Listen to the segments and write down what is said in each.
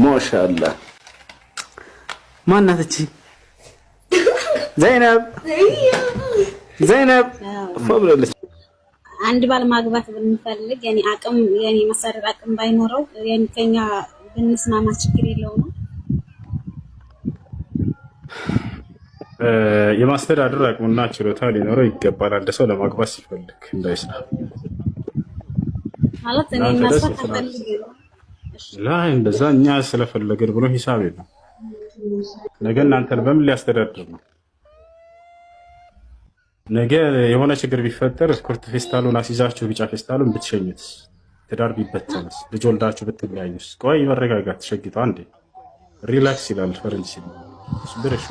ማሻአላህ ማናት እቺ? ዘይነብ ፈብረለች። አንድ ባል ማግባት ብንፈልግ የኔ አቅም የኔ መሰረት አቅም ባይኖረው የኔ ከኛ ብንስማማ ችግር የለውም። የማስተዳደር አቅሙና ችሎታ ሊኖረው ይገባል። አንድ ሰው ለማግባት ሲፈልግ እንዳይስና ማለት እኔ ማስፈት ፈልግ ላይ እንደዛ እኛ ስለፈለግን ብሎ ሂሳብ የለም። ነገ እናንተን በምን ሊያስተዳድር ነው? ነገ የሆነ ችግር ቢፈጠር ኩርት ፌስታሉን አስይዛችሁ ቢጫ ፌስታሉን ብትሸኙት፣ ትዳር ቢበተንስ፣ ልጅ ወልዳችሁ ብትለያዩስ? ቆይ መረጋጋት ተሸግቶ አንዴ ሪላክስ ይላል ፈረንጅ ሲል ብርሹ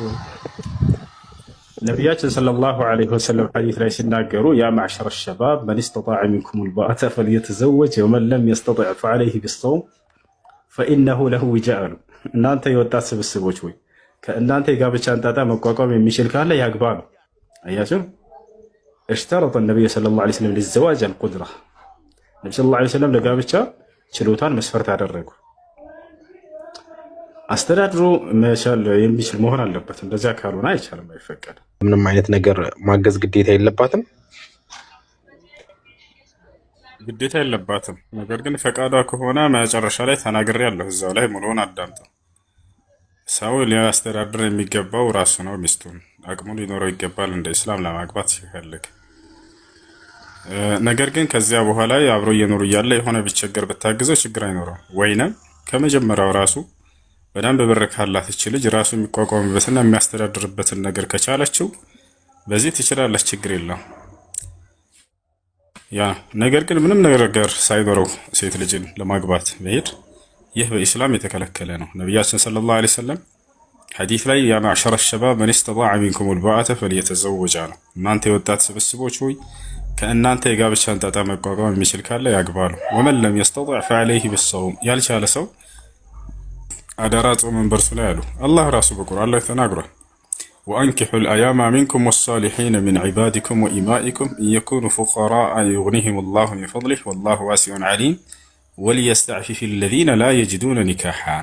ነቢያችን ሰለላሁ ዐለይሂ ወሰለም ሐዲስ ላይ ሲናገሩ ያ ማዕሸረ ሸባብ መን ስተጣዐ ሚንኩሙል ባአተ ፈልየተዘወጅ ወመን ለም የስተጢዕ ፈዐለይሂ ቢሰውም ፈኢነሁ ለሁ ዊጃእ አሉ። እናንተ የወጣት ስብስቦች ወይ ከእናንተ የጋብቻን ጣጣ መቋቋም የሚችል ካለ ያግባ ነው። አያችሁ እሽተረጠ ነቢዩ ሰለላሁ ዐለይሂ ወሰለም ሊዘዋጅ አልቁድራ። ነቢ ሰለላሁ ዐለይሂ ወሰለም ለጋብቻ ችሎታን መስፈርት አደረጉ። አስተዳድሮ መቻል የሚችል መሆን አለበት። እንደዚያ ካልሆነ አይቻልም፣ አይፈቀድም። ምንም አይነት ነገር ማገዝ ግዴታ የለባትም ግዴታ የለባትም። ነገር ግን ፈቃዷ ከሆነ መጨረሻ ላይ ተናግሬያለሁ። እዛው ላይ ሙሉውን አዳምጠው። ሰው ሊያስተዳድር የሚገባው ራሱ ነው። ሚስቱን አቅሙ ሊኖረው ይገባል እንደ እስላም ለማግባት ሲፈልግ። ነገር ግን ከዚያ በኋላ አብሮ እየኖሩ እያለ የሆነ ቢቸገር ብታግዘው ችግር አይኖረው። ወይንም ከመጀመሪያው ራሱ በደንብ ብር ካላት እች ልጅ ራሱ የሚቋቋምበትና የሚያስተዳድርበትን ነገር ከቻለችው በዚህ ትችላለች፣ ችግር የለም። ያ ነገር ግን ምንም ነገር ሳይኖረው ሴት ልጅን ለማግባት መሄድ ይህ በኢስላም የተከለከለ ነው። ነቢያችን ሰለላሁ ዐለይሂ ወሰለም ሐዲስ ላይ ያ ማዕሸረ ሸባብ መን ስተጣዐ ሚንኩሙል ባአተ ፈልየተዘወጅ አሉ። እናንተ የወጣት ስብስቦች ሆይ ከእናንተ የጋብቻን ጣጣ መቋቋም የሚችል ካለ ያግባሉ። ወመን ለም የስተጢዕ ፈዐለይሂ ቢሰውም ያልቻለ ሰው አደራ ጾምን በርሱ ላይ አሉ። አላህ ራሱ በቁርአን ላይ ተናግሯል። وأنكحوا الأيام منكم والصالحين من عبادكم وإمائكم إن يكونوا فقراء يغنيهم الله من فضله والله واسع عليم وليستعفف الذين لا يجدون نكاحا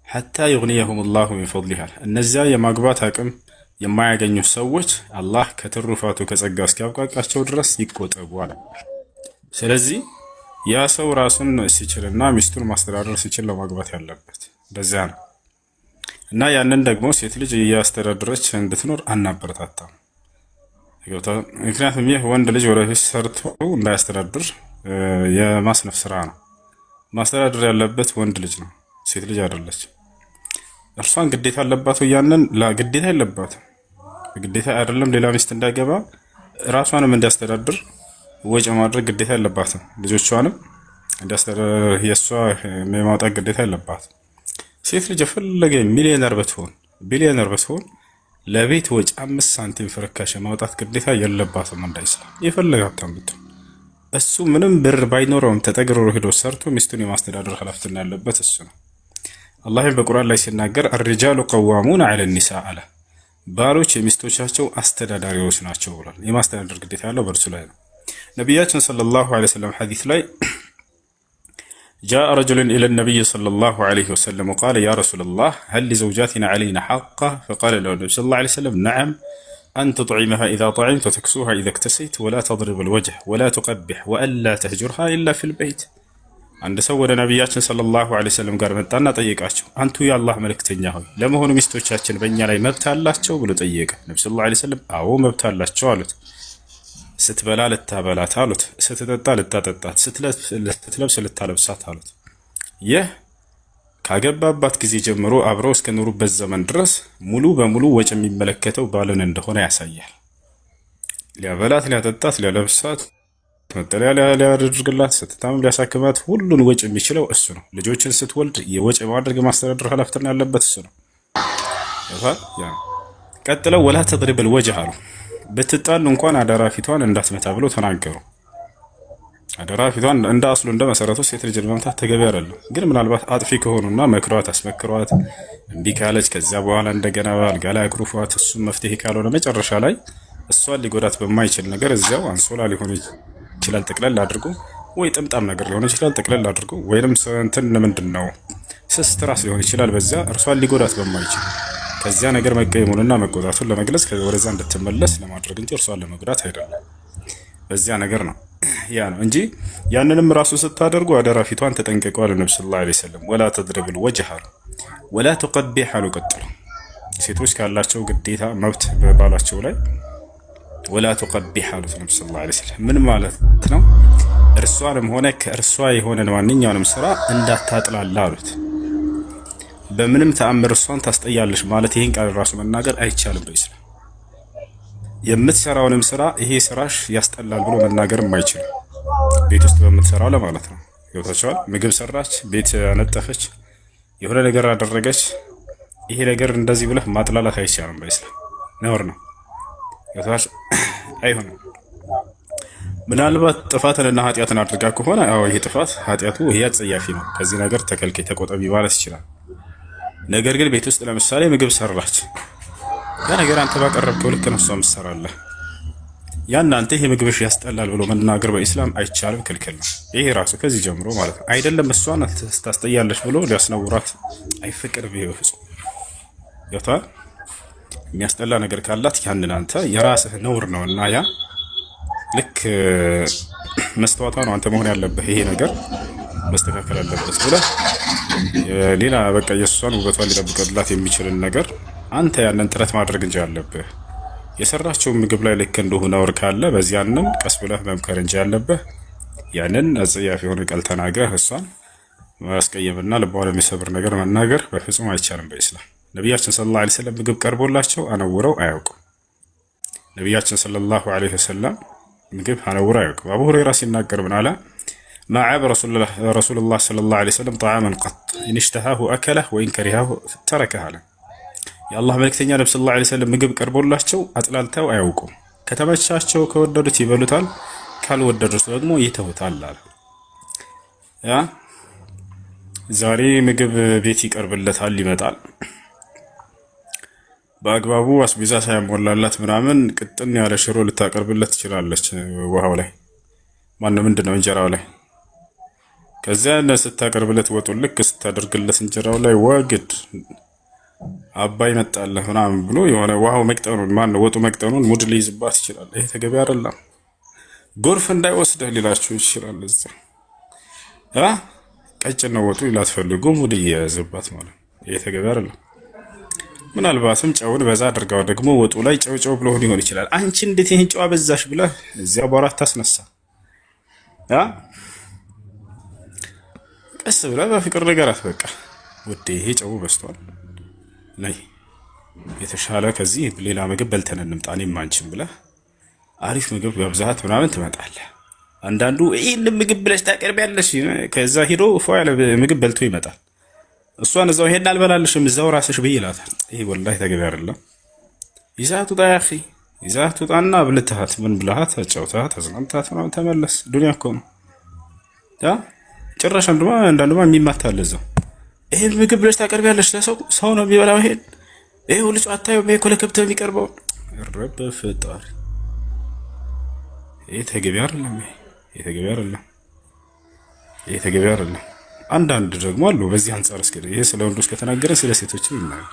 حتى يغنيهم الله من فضله እነዚያ የማግባት አቅም የማያገኙ ሰዎች አላህ ከትሩፋቱ ከጸጋው እስኪያብቃቃቸው ድረስ ይቆጠቡ አለ። ስለዚህ ያ ሰው ራሱን ሲችልና ሚስቱን ማስተዳደር ሲችል ለማግባት ያለበት እንደዚያ ነው። እና ያንን ደግሞ ሴት ልጅ እያስተዳደረች እንድትኖር አናበረታታም። ምክንያቱም ይህ ወንድ ልጅ ወደፊት ሰርቶ እንዳያስተዳድር የማስነፍ ስራ ነው። ማስተዳደር ያለበት ወንድ ልጅ ነው፣ ሴት ልጅ አይደለች። እርሷን ግዴታ አለባት ያንን ግዴታ የለባትም። ግዴታ አይደለም ሌላ ሚስት እንዳይገባ ራሷንም እንዲያስተዳድር ወጪ ማድረግ ግዴታ የለባትም። ልጆቿንም እንዲያስተዳድር የእሷ የማውጣት ግዴታ የለባትም። ሴት ልጅ የፈለገ ሚሊዮነር ብትሆን ለቤት ወጪ 5 ሳንቲም ፍርካሽ ማውጣት ግዴታ የለባትም። እንዳይስላ የፈለጋታም ብትሆን እሱ ምንም ብር ባይኖረውም ተጠግሮ ሄዶ ሰርቶ ሚስቱን የማስተዳደር ኃላፊነት ያለበት እሱ ነው። አላህም በቁርአን ላይ ሲናገር الرجال قوامون على النساء አለ። ባሎች የሚስቶቻቸው አስተዳዳሪዎች ናቸው ብሏል። የማስተዳደር ግዴታ ያለው በእርሱ ላይ ነው። ነቢያችን ሰለላሁ ዐለይሂ ወሰለም ሐዲስ ላይ جاء رجل إلى النبي صلى الله عليه وسلم وقال يا رسول الله هل لزوجاتنا علينا حقا؟ فقال له النبي صلى الله عليه وسلم نعم أن تطعمها إذا طعمت وتكسوها إذا اكتسيت ولا تضرب الوجه ولا تقبح وألا تهجرها إلا في البيت. عند سود نبياتنا صلى الله عليه وسلم قال متانا طيقاتشو أنتو يا الله ملكتنيا هوي لما هو مستوشاتشن بنيا لي مبتالاتشو بلو طيق النبي صلى الله عليه وسلم أو مبتالاتشو قالت ስትበላ ልታበላት አሉት። ስትጠጣ ልታጠጣት፣ ስትለብስ ልታለብሳት አሉት። ይህ ካገባባት ጊዜ ጀምሮ አብረው እስከኖሩበት ዘመን ድረስ ሙሉ በሙሉ ወጪ የሚመለከተው ባልን እንደሆነ ያሳያል። ሊያበላት፣ ሊያጠጣት፣ ሊያለብሳት፣ መጠለያ ሊያደርግላት፣ ስትታመም ሊያሳክማት ሁሉን ወጪ የሚችለው እሱ ነው። ልጆችን ስትወልድ የወጪ ማድረግ ማስተዳደር ኃላፊነት ያለበት እሱ ነው። ቀጥለው ወላ ተድሪበል ወጅህ አሉ። ብትጣሉ እንኳን አደራ ፊቷን እንዳትመታ ብሎ ተናገሩ። አደራ ፊቷን እንደ አስሉ እንደ መሰረቱ ሴት ልጅን መምታት ተገቢ አይደለም። ግን ምናልባት አጥፊ ከሆኑና መክሯት አስመክሯት እምቢ ካለች ከዚያ በኋላ እንደገና አልጋ ላይ አቅሩፏት እሱም መፍትሄ ካልሆነ መጨረሻ ላይ እሷን ሊጎዳት በማይችል ነገር እዚያው አንሶላ ሊሆን ይችላል ጠቅለል አድርጎ፣ ወይ ጥምጣም ነገር ሊሆን ይችላል ጠቅለል አድርጎ፣ ወይንም እንትን ምንድነው ስስ ትራስ ሊሆን ይችላል። በዛ እርሷን ሊጎዳት በማይችል ከዚያ ነገር መቀየሙንና መቆጣቱን ለመግለጽ ወደዛ እንድትመለስ ለማድረግ እንጂ እርሷን ለመጉዳት አይደለም። በዚያ ነገር ነው ያ ነው እንጂ ያንንም ራሱ ስታደርጉ አደራ ፊቷን ተጠንቀቁ አለ ነብዩ ሰለላሁ ዐለይሂ ወሰለም። ወላ ተድሪቡል ወጅህ ወላ ተቀቢህ አሉ። ቀጥሎ ሴቶች ካላቸው ግዴታ መብት በባላቸው ላይ ወላ ተቀቢህ አሉት ነብዩ ሰለላሁ ዐለይሂ ወሰለም። ምን ማለት ነው? እርሷንም ሆነ ከእርሷ የሆነን ማንኛውንም ስራ እንዳታጥላላ አሉት። በምንም ተአምር እርሷን ታስጠያለሽ ማለት ይህን ቃል ራሱ መናገር አይቻልም በኢስላም። የምትሰራውንም ስራ ይሄ ስራሽ ያስጠላል ብሎ መናገርም አይችልም። ቤት ውስጥ በምትሰራው ለማለት ነው። ይወታቸዋል። ምግብ ሰራች፣ ቤት አነጠፈች፣ የሆነ ነገር አደረገች፣ ይሄ ነገር እንደዚህ ብለህ ማጥላላት አይቻልም በኢስላም። ነውር ነው። ይወታች አይሆንም። ምናልባት ጥፋትንና ኃጢአትን አድርጋ ከሆነ ይሄ ጥፋት ኃጢአቱ ይሄ አጸያፊ ነው፣ ከዚህ ነገር ተከልከይ ተቆጠቢ ማለት ይችላል። ነገር ግን ቤት ውስጥ ለምሳሌ ምግብ ሰራች፣ ያ ነገር አንተ ባቀረብከው ልክ ነው እሷም ትሰራለህ። ያን አንተ ይሄ ምግብሽ ያስጠላል ብሎ መናገር በኢስላም አይቻልም፣ ክልክል ነው። ይሄ ራሱ ከዚህ ጀምሮ ማለት ነው። አይደለም እሷን ታስጠያለሽ ብሎ ሊያስነውራት አይፈቅድም። ይሄ በፍጹም ያታል። የሚያስጠላ ነገር ካላት ያንን አንተ የራስህ ነውር ነውና ያ ልክ መስተዋቷ ነው አንተ መሆን ያለብህ። ይሄ ነገር መስተካከል አለበት ብለህ ሌላ በቃ የእሷን ውበቷን ሊጠብቅላት የሚችልን ነገር አንተ ያንን ጥረት ማድረግ እንጂ ያለብህ የሰራቸው ምግብ ላይ ልክ እንደሆነ ነውር ካለ በዚያንን ቀስ ብለህ መምከር እንጂ ያለብህ ያንን አጸያፊ የሆነ ቃል ተናግረህ እሷን ማስቀየምና ልቧን የሚሰብር ነገር መናገር በፍጹም አይቻልም በኢስላም። ነቢያችን ሰለላሁ ዐለይሂ ወሰለም ምግብ ቀርቦላቸው አነውረው አያውቁም። ነቢያችን ሰለላሁ ዐለይሂ ወሰለም ምግብ አነውረው አያውቁም። አቡ ሁረይራ ሲናገር ምን አለ? ማ ዓበ ረሱሉላህ ሰለላሁ ዐለይሂ ወሰለም ጠዓመን ቀጥ ኢን ኢሽተሃሁ አከለህ ወኢን ከሪሃሁ ተረከህ አለ። የአላህ መልእክተኛ ነብዩ ሰለላሁ ዐለይሂ ወሰለም ምግብ ቀርቦላቸው አጥላልተው አያውቁም። ከተመቻቸው ከወደዱት ይበሉታል፣ ካልወደዱት ደግሞ ይተውታል አለ። ያ ዛሬ ምግብ ቤት ይቀርብለታል፣ ይመጣል በአግባቡ አስቤዛ ሳይሞላላት ምናምን ቅጥን ያለ ሽሮ ልታቀርብለት ትችላለች። ውሃው ላይ ምንድነው እንጀራው ላይ ከዚያ ስታቀርብለት ወጡን ልክ ስታደርግለት እንጀራው ላይ ወግድ አባይ መጣለህ ምናምን ብሎ የሆነ ውሃው መቅጠኑን ወጡ መቅጠኑን ሙድ ሊይዝባት ይችላል። ይሄ ተገቢ አይደለም። ጎርፍ እንዳይወስደህ ሊላችሁ ይችላል። እዛ ቀጭን ነው ወጡ ሊላትፈልጉ ሙድ እየያዘባት ማለት ይሄ ተገቢ አይደለም። ምናልባትም ጨውን በዛ አድርጋው ደግሞ ወጡ ላይ ጨው ብሎ ሊሆን ይችላል። አንቺ እንዴት ይሄን ጨው አበዛሽ ብለህ እዚያ በራት ታስነሳ። ቀስ ብለህ በፍቅር ነገራት። በቃ ወዴ ይሄ ጨው በዝቷል፣ ነይ የተሻለ ከዚህ ሌላ ምግብ በልተን እንምጣ እኔም አንቺም ብለህ አሪፍ ምግብ ጋብዛት ምናምን ትመጣለህ። አንዳንዱ ይሄን ምግብ ብለሽ ታቀርቢያለሽ፣ ከዛ ሂዶ ፎ ያለ ምግብ በልቶ ይመጣል። እሷን እዛው ይሄን አልበላልሽም እዛው ራስሽ ብይ ይላታል። ይሄ ወላሂ ተገቢ አይደለም። ይዛቱ ጣያኺ ይዛቱ ጣና ብልትሃት ምን ብለሃት አጫውታት አዝናንታት ምናምን ተመለስ። ዱንያ እኮ ነው። ጭራሽ አንዳንዱማ የሚማታል እዛው ይሄ ምግብ ብለሽ ታቀርቢያለሽ ለሰው ሰው ነው የሚበላው። ይሄ ሁሉ አታየውም? ይሄ እኮ ለከብት የሚቀርበው ረብ ፈጣሪ። ይሄ ተገቢ አይደለም። ይሄ ተገቢ አይደለም። አንዳንድ ደግሞ አሉ በዚህ አንፃር እስከ ይሄ ስለ ወንዶች ከተናገረን ስለ ሴቶችም ይናገር።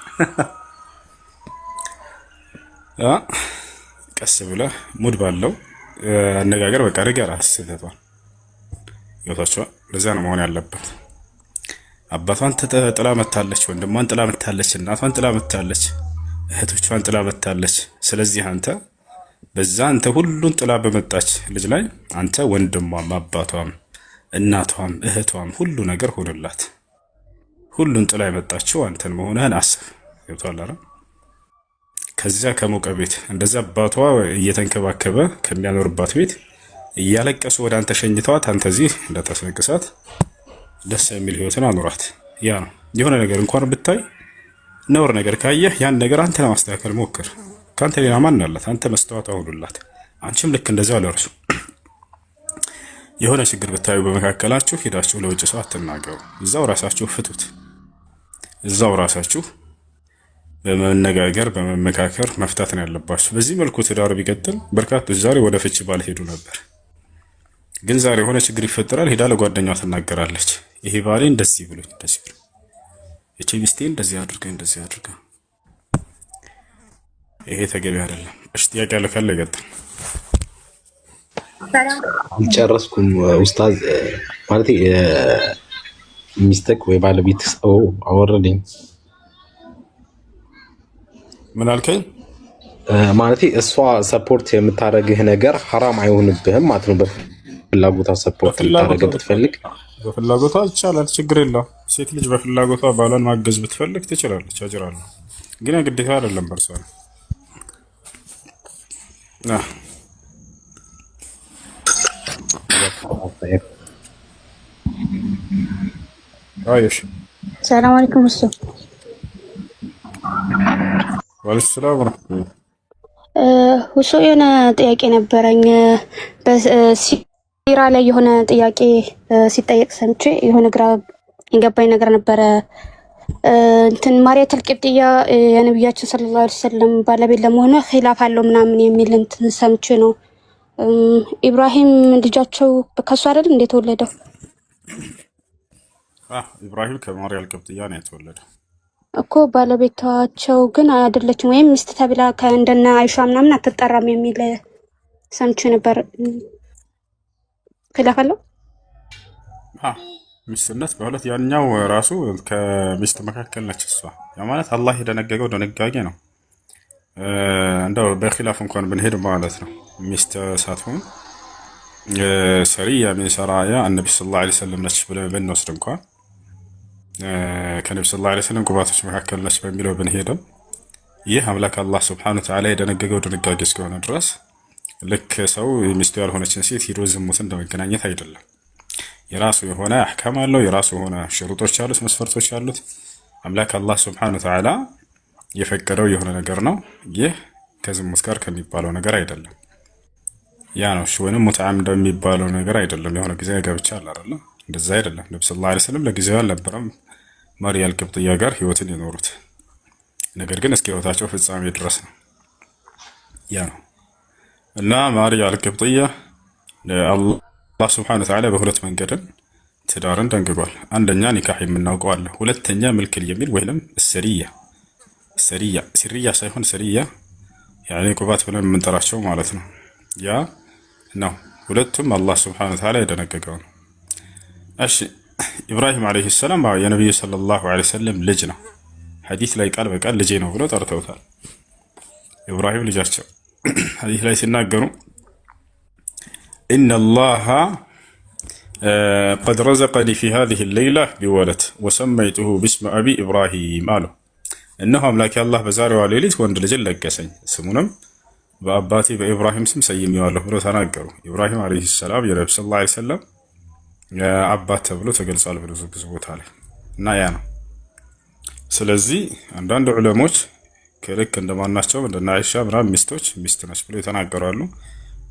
ቀስ ብለህ ሙድ ባለው አነጋገር በቃ ንገራት ስህተቷን። ይወታቸዋል። ለዛ ነው መሆን ያለበት። አባቷን ጥላ መታለች፣ ወንድሟን ጥላ መታለች፣ እናቷን ጥላ መታለች፣ እህቶቿን ጥላ መታለች። ስለዚህ አንተ ሁሉን ጥላ በመጣች ልጅ ላይ አንተ ወንድሟም አባቷም እናቷም እህቷም ሁሉ ነገር ሆነላት። ሁሉን ጥላ የመጣችው አንተን መሆንህን አስብ። ገብቶሃል አይደል? ከዚያ ከሞቀ ቤት እንደዛ አባቷ እየተንከባከበ ከሚያኖርባት ቤት እያለቀሱ ወደ አንተ ሸኝተዋት አንተ እዚህ እንዳታስነቅሳት ደስ የሚል ህይወትን አኑራት። ያ ነው የሆነ ነገር እንኳን ብታይ ነውር ነገር ካየህ ያን ነገር አንተ ለማስተካከል ሞክር። ካንተ ሌላ ማን አላት? አንተ መስተዋት አሁንላት። አንቺም ልክ እንደዛ ለርሱ የሆነ ችግር ብታዩ በመካከላችሁ ሄዳችሁ ለውጭ ሰው አትናገሩ። እዛው ራሳችሁ ፍቱት። እዛው ራሳችሁ በመነጋገር በመመካከር መፍታት ነው ያለባችሁ። በዚህ መልኩ ትዳር ቢቀጥል በርካቶች ዛሬ ወደ ፍቺ ባልሄዱ ነበር። ግን ዛሬ የሆነ ችግር ይፈጠራል፣ ሄዳ ለጓደኛዋ ትናገራለች። ይሄ ባሌ እንደዚህ ብሎ እቺ ሚስቴ እንደዚህ አድርጋ ይሄ ተገቢ አይደለም። እሺ ጥያቄ ያለ ካለ ይቀጥል። አልጨረስኩም ኡስታዝ። ማለት ሚስትህ ወይ ባለቤት አወረደኝ። ምን አልከኝ? ማለት እሷ ሰፖርት የምታደርግህ ነገር ሐራም አይሆንብህም ማለት ነው። በፍላጎቷ ሰፖርት ልታደርግ ብትፈልግ በፍላጎቷ ይቻላል፣ ችግር የለውም። ሴት ልጅ በፍላጎቷ ባሏን ማገዝ ብትፈልግ ትችላለች፣ አጅራለሁ። ግን ግዴታ አይደለም በርሷ ነው። አይሽ ሰላም አለይኩም። እሱ ወልሰላም ወራህመቱላህ። ሁሱ የሆነ ጥያቄ ነበረኝ። በሲራ ላይ የሆነ ጥያቄ ሲጠየቅ ሰምቼ የሆነ ግራ የገባኝ ነገር ነበረ። እንትን ማርያቱል ቂብጥያ የነብያችን ሰለላሁ ዐለይሂ ወሰለም ባለቤት ለመሆኑ ኺላፍ አለው ምናምን የሚል እንትን ሰምቼ ነው። ኢብራሂም ልጃቸው ከሱ አይደል እንዴ ተወለደው? ኢብራሂም ከማርያቱል ቂብጥያ ነው የተወለደው እኮ። ባለቤታቸው ግን አይደለችም ወይም ሚስት ተብላ ከእንደነ አይሻ ምናምን አትጠራም የሚል ሰምቼ ነበር። ኺላፍ አለው? ሚስትነት በሁለት ያኛው ራሱ ከሚስት መካከል ነች እሷ። ያ ማለት አላህ የደነገገው ድንጋጌ ነው። እንደው በኺላፍ እንኳን ብንሄድ ማለት ነው ሚስት ሳትሆን ሰሪያ ሚን ሰራያ አንነቢ ሰለላሁ ዐለይሂ ወሰለም ነች ብለን ብንወስድ እንኳን ከነቢ ሰለላሁ ዐለይሂ ወሰለም ቁባቶች መካከል ነች በሚለው ብንሄድም ይህ አምላክ አላህ ሱብሓነሁ ወተዓላ የደነገገው ድንጋጌ እስከሆነ ድረስ ልክ ሰው ሚስቱ ያልሆነችን ሴት ሂዶ ዝሙትን እንደመገናኘት አይደለም። የራሱ የሆነ አህካም አለው፣ የራሱ የሆነ ሽሩጦች አሉት፣ መስፈርቶች አሉት። አምላክ አላህ ሱብሓነሁ ወተዓላ የፈቀደው የሆነ ነገር ነው። ይህ ከዝሙት ጋር ከሚባለው ነገር አይደለም። ያ ነው ወይንም ሙትዓም እንደሚባለው ነገር አይደለም። የሆነ ጊዜ ጋብቻ አለ አይደል? እንደዛ አይደለም። ነብዩ ሰለላሁ ዐለይሂ ወሰለም ለጊዜው አልነበረም ማርያቱል ቂብጥያ ጋር ህይወትን የኖሩት፣ ነገር ግን እስከ ህይወታቸው ፍጻሜ ድረስ ነው። ያ ነው እና ማርያቱል ቂብጥያ አላህ ሱብሓነሁ ወተዓላ በሁለት መንገድን ትዳርን ደንግጓል። አንደኛ ኒካህ የምናውቀው አለ፣ ሁለተኛ ምልክል የሚል ወይንም ሲሪያ ሳይሆን ሰሪያ ያኔ ቁባት ብለን የምንጠራቸው ማለት ነው። ያ ነው ሁለቱም አላህ ሱብሓነሁ ወተዓላ የደነገገው ነው። እሺ ኢብራሂም አለይሂ ሰላም የነብዩ ሰለላሁ ዐለይሂ ወሰለም ልጅ ነው። ሐዲስ ላይ ቃል በቃል ልጄ ነው ብለው ጠርተውታል። ኢብራሂም ልጃቸው ሐዲስ ላይ ሲናገሩ ኢነላሃ ቀድ ረዘቀኒ ፊ ሃዚሂ ሌይላ ቢወለድ ወሰመይቱሁ ቢስሚ አቢ ኢብራሂም አሉ። እነሆ አምላኬ አላህ በዛሬዋ ሌሊት ወንድ ልጅን ለገሰኝ፣ ስሙንም በአባቴ በኢብራሂም ስም ሰይሜዋለሁ ብለው ተናገሩ። ኢብራሂም አለይሂ ሰላም የነብዩ ሰለላሁ ዐለይሂ ወሰለም አባት ተብሎ ተገልጿል ብዙ ቦታ ላይ እና ያ ነው። ስለዚህ አንዳንድ ዑለሞች ከልክ እንደማናቸው እንደና አይሻ ምናምን ሚስቶች ሚስት ነች ብለው የተናገራሉ።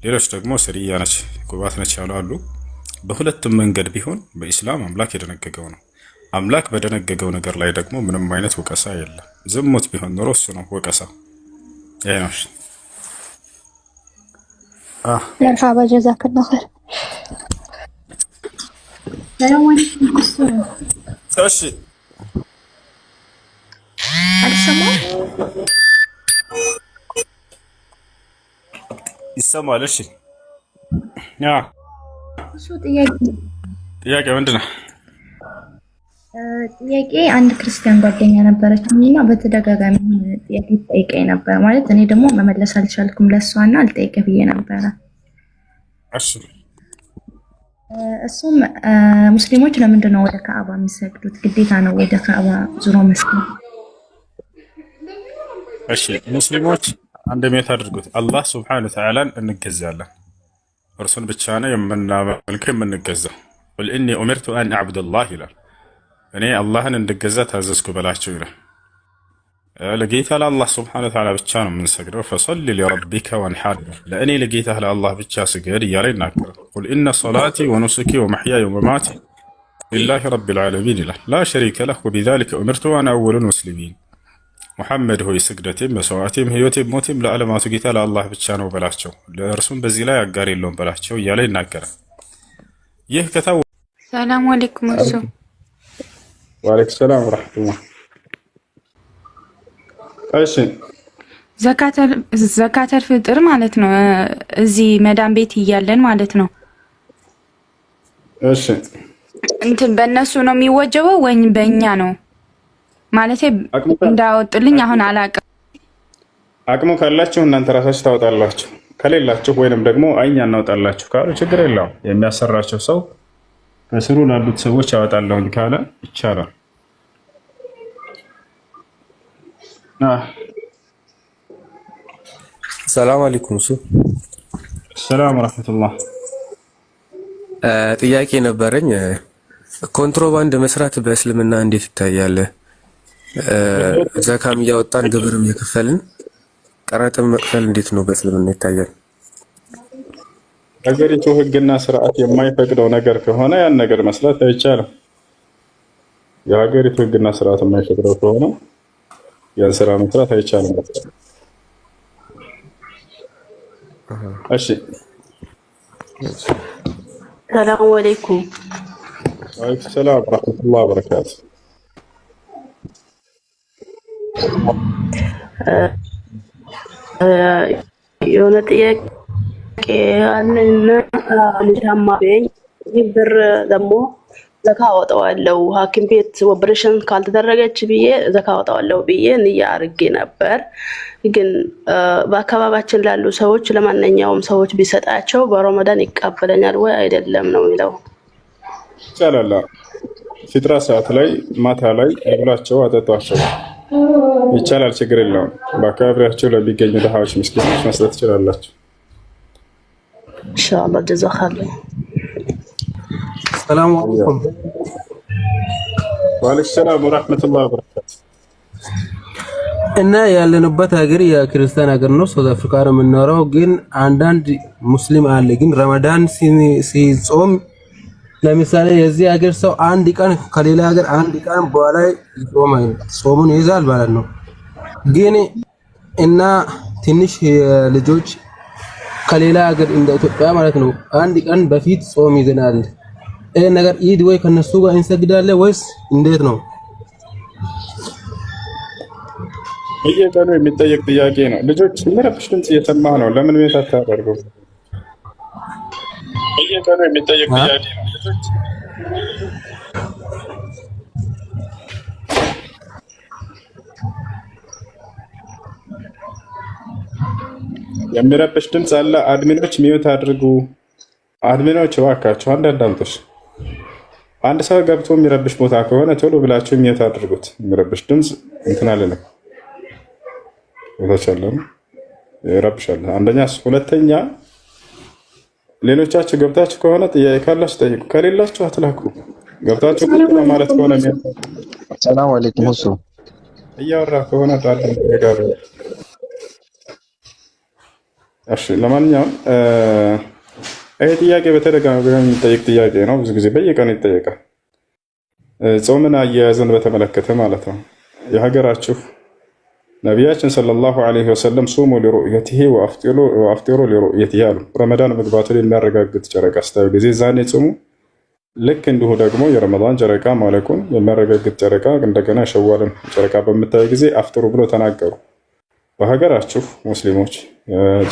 ሌሎች ደግሞ ሰሪያ ነች ቁባት ነች ያሉ አሉ። በሁለቱም መንገድ ቢሆን በኢስላም አምላክ የደነገገው ነው። አምላክ በደነገገው ነገር ላይ ደግሞ ምንም አይነት ወቀሳ የለም። ዝሙት ቢሆን ኖሮ እሱ ነው ወቀሳ። ይሄ ነው። መርሐባ ጀዛከላሁ ኸይር። ሰላም አለይኩም። እሺ አልሰማም? ይሰማል? እሺ ያ እሱ ጥያቄ ምንድን ነው? ጥያቄ አንድ ክርስቲያን ጓደኛ ነበረችኝ እና በተደጋጋሚ ጥያቄ ትጠይቀኝ ነበር። ማለት እኔ ደግሞ መመለስ አልቻልኩም ለሷና አልጠይቅህ ብዬ ነበረ። እሺ እሱም ሙስሊሞች ለምንድን ነው ወደ ካዕባ የሚሰግዱት? ግዴታ ነው ወደ ካዕባ ዙሮ መስገድ? እሺ ሙስሊሞች አንድ ሜት አድርጉት። አላህ ሱብሓነሁ ወተዓላን እንገዛለን። እርሱን ብቻ ነው የምናመልከው የምንገዛው። ቁል ኢኒ ኡሚርቱ አን አዕቡደላህ ይላል። እኔ አላህን እንድገዛ ታዘዝኩ በላቸው ይላል። ለጌታ ለአላህ ሱብሓነሁ ወተዓላ ብቻ ነው የምንሰግደው። ፈሰሊ ሊረቢከ ወንሐር፣ ለእኔ ለጌታ ለአላህ ብቻ ስገድ እያለ ይናገራል። ቁል ኢነ ሰላቲ ወኑሱኪ ወመሕያየ ወመማቲ ሊላሂ ረቢል ዓለሚን ይላል። ላ ሸሪከ ለህ ወቢዛሊከ ኡሚርቱ ወአነ አወሉል ሙስሊሚን። ሙሐመድ ሆይ ስግደቴም መስዋዕቴም ህይወቴም ሞቴም ለዓለማቱ ጌታ ለአላህ ብቻ ነው በላቸው፣ ለእርሱም በዚህ ላይ አጋር የለውም በላቸው እያለ ይናገራል። ይህ ከታወቀ ሰላም አለይኩም። እሱ ወአለይኩም ሰላም ወራህመቱላህ። እሺ ዘካተል ፍጥር ማለት ነው እዚህ መዳን ቤት እያለን ማለት ነው። እሺ እንትን በእነሱ ነው የሚወጀበው ወይም በእኛ ነው ማለት እንዳወጡልኝ አሁን አላውቅም። አቅሙ ካላችሁ እናንተ ራሳችሁ ታወጣላችሁ፣ ከሌላችሁ ወይንም ደግሞ እኛ እናውጣላችሁ ካሉ ችግር የለውም። የሚያሰራቸው ሰው ከስሩ ላሉት ሰዎች ያወጣለሁኝ ካለ ይቻላል። ሰላም አለይኩም። ሰላም ወራህመቱላህ። ጥያቄ ነበረኝ። ኮንትሮባንድ መስራት በእስልምና እንዴት ይታያል? ዘካም እያወጣን ግብርም የከፈልን ቀረጥም መክፈል እንዴት ነው በእስልምና ይታያል? ሀገሪቱ ሕግና ስርዓት የማይፈቅደው ነገር ከሆነ ያን ነገር መስራት አይቻልም። የሀገሪቱ ሕግና ስርዓት የማይፈቅደው ከሆነ ያን ስራ መስራት አይቻልም። እሺ ሰላም አለይኩም። ወአለይኩም ሰላም ወራህመቱላሂ ወበረካቱ። የሆነ ጥያቄ አለና አንዳማበኝ ብር ደግሞ ዘካ አወጣዋለሁ ሐኪም ቤት ኦፕሬሽን ካልተደረገች ብዬ ዘካ አወጣዋለሁ ብዬ ንያ አድርጌ ነበር። ግን በአካባቢያችን ላሉ ሰዎች ለማንኛውም ሰዎች ቢሰጣቸው በረመዳን ይቀበለኛል ወይ አይደለም ነው የሚለው። ይቻላል። ፊጥራ ሰዓት ላይ ማታ ላይ ብላቸው አጠጧቸው ይቻላል፣ ችግር የለውም። በአካባቢያቸው ለሚገኙ ድሃዎች፣ ምስኪኖች መስጠት ትችላላችሁ። ኢንሻአላህ ጀዛከላህ። ሰላም አለይኩም። ወአለይኩም ሰላም ወራህመቱላሂ ወበረካቱ። እና ያለንበት ሀገር የክርስቲያን ሀገር ነው፣ ሳውዝ አፍሪካ ነው የምንኖረው። ግን አንዳንድ ሙስሊም አለ። ግን ረመዳን ሲጾም ለምሳሌ የዚህ ሀገር ሰው አንድ ቀን ከሌላ ሀገር አንድ ቀን በኋላ ይጾማል፣ ጾሙን ይይዛል ማለት ነው። ግን እና ትንሽ ልጆች ከሌላ ሀገር እንደ ኢትዮጵያ ማለት ነው አንድ ቀን በፊት ጾም ይዘናል። ይሄ ነገር ኢድ ወይ ከነሱ ጋር እንሰግዳለን ወይስ እንዴት ነው? በየቀኑ የሚጠየቅ ጥያቄ ነው። ልጆች የሚረብሽ ድምጽ እየሰማህ ነው። ለምን ቤት አታደርገው? በየቀኑ የሚጠየቅ ጥያቄ ነው። ልጆች የሚረብሽ ድምጽ አለ። አድሚኖች ሚዩት አድርጉ። አድሚኖች እባካችሁ አንዳንድ አምጦች አንድ ሰው ገብቶ የሚረብሽ ቦታ ከሆነ ቶሎ ብላችሁ ሚዩት አድርጉት። የሚረብሽ ድምጽ እንትን አለለም ወታቻለም ይረብሻል። አንደኛ፣ ሁለተኛ ሌሎቻችሁ ገብታችሁ ከሆነ ጥያቄ ካላችሁ ጠይቁ፣ ከሌላችሁ አትላኩ። ገብታችሁ ቁጥሩ ማለት ከሆነ ሰላም አለይኩም። እሱ እያወራ ከሆነ ታዲያ ነገር እሺ። ለማንኛውም ይሄ ጥያቄ በተደጋጋሚ የሚጠይቅ ጥያቄ ነው። ብዙ ጊዜ በየቀኑ ይጠየቃል። ጾምን አያያዝን በተመለከተ ማለት ነው። የሀገራችሁ ነቢያችን ሰለላሁ ዐለይሂ ወሰለም ሱሙ ሊሩእየቲሂ ወአፍጢሩ ሊሩእየቲሂ አሉ። ረመዳን መግባቱን የሚያረጋግጥ ጨረቃ ስታዩ ጊዜ ዛኔ ጾሙ። ልክ እንዲሁ ደግሞ የረመዳን ጨረቃ ማለቁን የሚያረጋግጥ ጨረቃ እንደገና የሸዋልን ጨረቃ በምታዩ ጊዜ አፍጥሩ ብሎ ተናገሩ። በሀገራችሁ ሙስሊሞች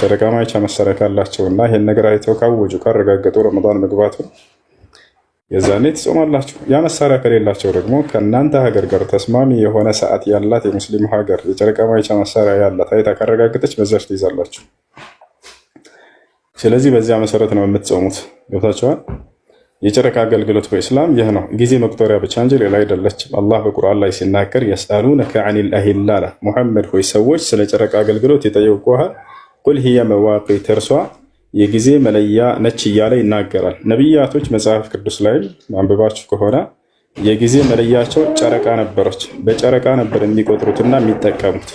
ጨረቃ ማየቻ መሳሪያ ካላቸውና ይሄን ነገር አይተው ካወጁ ካረጋገጡ ረመዳን መግባቱን የዛኔ ትጾማላችሁ። ያ መሳሪያ ከሌላቸው ደግሞ ከእናንተ ሀገር ጋር ተስማሚ የሆነ ሰዓት ያላት የሙስሊም ሀገር የጨረቃ ማየቻ መሳሪያ ያላት አይታ ካረጋገጠች በዛች ትይዛላችሁ። ስለዚህ በዚያ መሰረት ነው የምትጾሙት። ገብታችኋል? የጨረቃ አገልግሎት በኢስላም ይህ ነው። ጊዜ መቁጠሪያ ብቻ እንጂ ሌላ አይደለችም። አላህ በቁርአን ላይ ሲናገር የስአሉነከ ዐኒል አሂላ፣ ሙሐመድ ሆይ ሰዎች ስለ ጨረቃ አገልግሎት ይጠይቁሃል። ቁል ሂየ መዋቂት፣ እርሷ የጊዜ መለያ ነች እያለ ይናገራል። ነቢያቶች መጽሐፍ ቅዱስ ላይ አንብባችሁ ከሆነ የጊዜ መለያቸው ጨረቃ ነበረች። በጨረቃ ነበር የሚቆጥሩትና የሚጠቀሙት።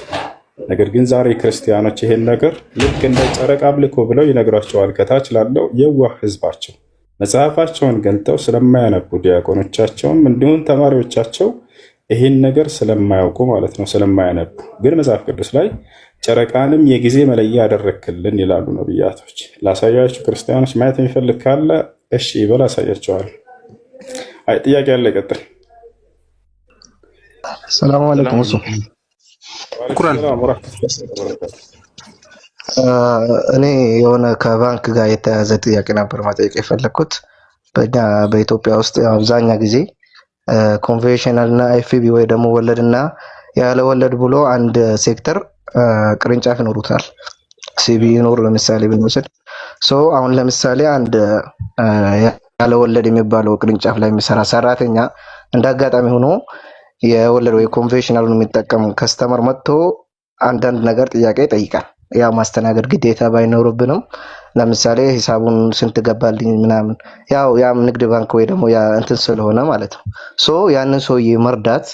ነገር ግን ዛሬ ክርስቲያኖች ይሄን ነገር ልክ እንደ ጨረቃ አምልኮ ብለው ይነግሯቸዋል። ከታች ላለው የዋህ ህዝባቸው መጽሐፋቸውን ገልጠው ስለማያነቡ ዲያቆኖቻቸውም እንዲሁም ተማሪዎቻቸው ይህን ነገር ስለማያውቁ ማለት ነው፣ ስለማያነቡ። ግን መጽሐፍ ቅዱስ ላይ ጨረቃንም የጊዜ መለያ ያደረክልን ይላሉ ነብያቶች። ላሳያችሁ። ክርስቲያኖች ማየት የሚፈልግ ካለ እሺ ይበል፣ አሳያቸዋል። አይ ጥያቄ ያለ ቀጥል። ሰላም አለይኩም። እሱ ሽኩራን። እኔ የሆነ ከባንክ ጋር የተያዘ ጥያቄ ነበር መጠየቅ የፈለኩት። በእኛ በኢትዮጵያ ውስጥ አብዛኛ ጊዜ ኮንቬንሽናል እና ኤፍቢ ወይ ደግሞ ወለድና ያለ ወለድ ብሎ አንድ ሴክተር ቅርንጫፍ ይኖሩታል። ሲቢ ኖር ለምሳሌ ብንወስድ አሁን ለምሳሌ አንድ ያለ ወለድ የሚባለው ቅርንጫፍ ላይ የሚሰራ ሰራተኛ እንዳጋጣሚ ሆኖ የወለድ ወይ ኮንቬንሽናሉን የሚጠቀም ከስተመር መጥቶ አንዳንድ ነገር ጥያቄ ይጠይቃል። ያ ማስተናገድ ግዴታ ባይኖርብንም ለምሳሌ ሂሳቡን ስንት ገባልኝ ምናምን ያም ንግድ ባንክ ወይ ደግሞ ያ እንትን ስለሆነ ማለት ነው። ያንን ሰውዬ መርዳት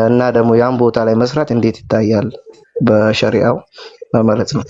እና ደግሞ ያን ቦታ ላይ መስራት እንዴት ይታያል በሸሪዓው ማለት ነው?